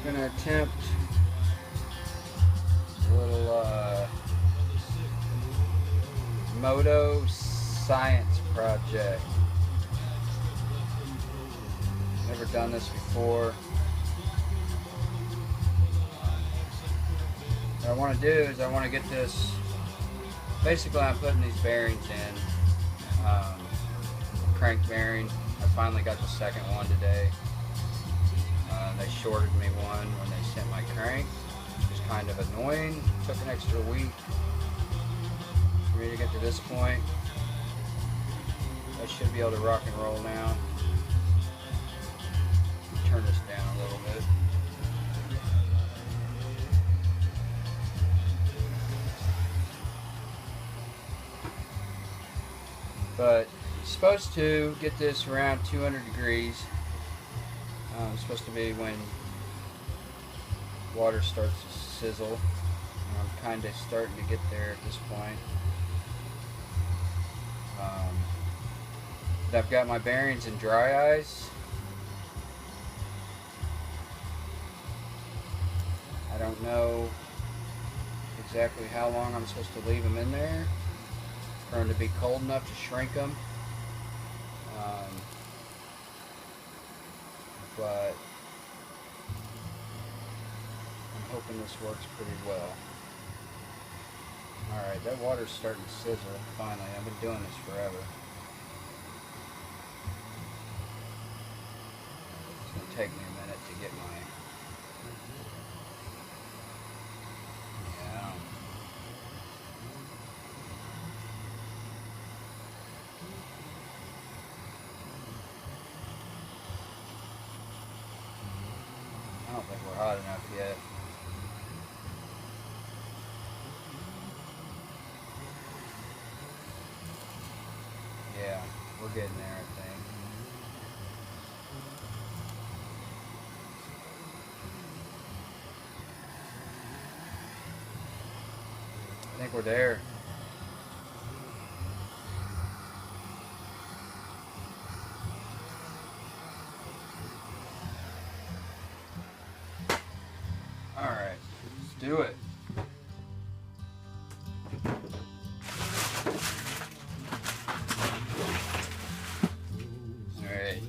Gonna attempt a little Moto science project. Never done this before. What I want to do is I want to get this. Basically, I'm putting these bearings in. Crank bearing. I finally got the second one today. They shorted me one when they sent my crank, which is kind of annoying. Took an extra week for me to get to this point. I should be able to rock and roll now. Turn this down a little bit. But supposed to get this around 200 degrees. It's supposed to be when water starts to sizzle. I'm kind of starting to get there at this point. I've got my bearings in dry ice. I don't know exactly how long I'm supposed to leave them in there for them to be cold enough to shrink them. But I'm hoping this works pretty well. Alright, that water's starting to sizzle finally. I've been doing this forever. It's going to take me a minute to get my... Yeah. I don't think we're hot enough yet. Yeah, we're getting there, I think. I think we're there. Alright, let's do it. Alright.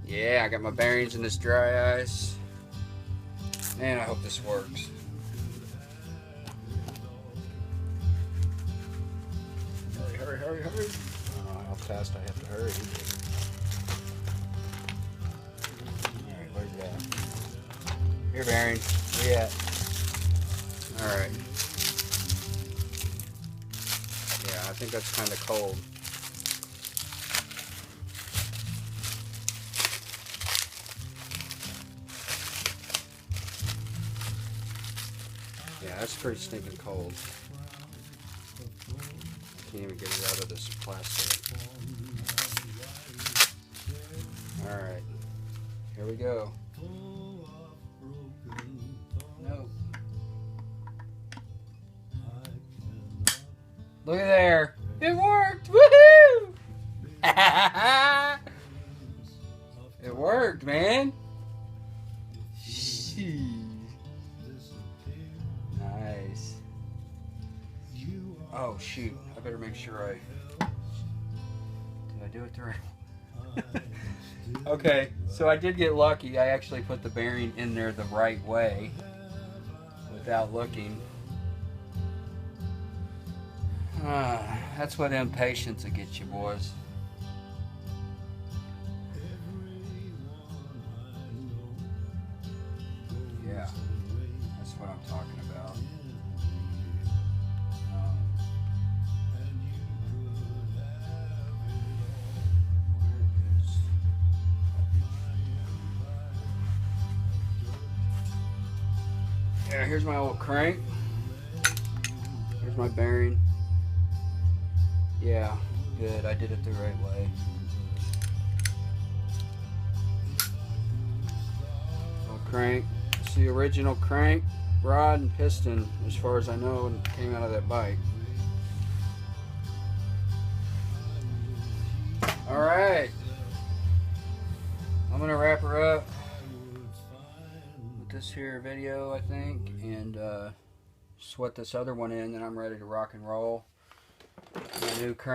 Yeah, I got my bearings in this dry ice. Man, I hope this works. Hurry, hurry, hurry. I don't know how fast I have to hurry. Alright, where's that? Here, bearing. Where you at? Alright. Yeah, I think that's kind of cold. Yeah, that's pretty stinking cold. Can't even get it out of this plastic. Alright. Here we go. Nope. Look at there. It worked! Woohoo! It worked, man. Jeez. Nice. Oh shoot, I better make sure did I do it the right Okay, so I did get lucky. I actually put the bearing in there the right way without looking. That's what impatience will get you, boys. Yeah, that's what I'm talking about. Yeah, here's my old crank. Here's my bearing. Yeah, good. I did it the right way. Old crank. It's the original crank, rod, and piston, as far as I know, and came out of that bike. Alright. I'm going to wrap her up with this here video, I think, and sweat this other one in, then I'm ready to rock and roll. My new crank.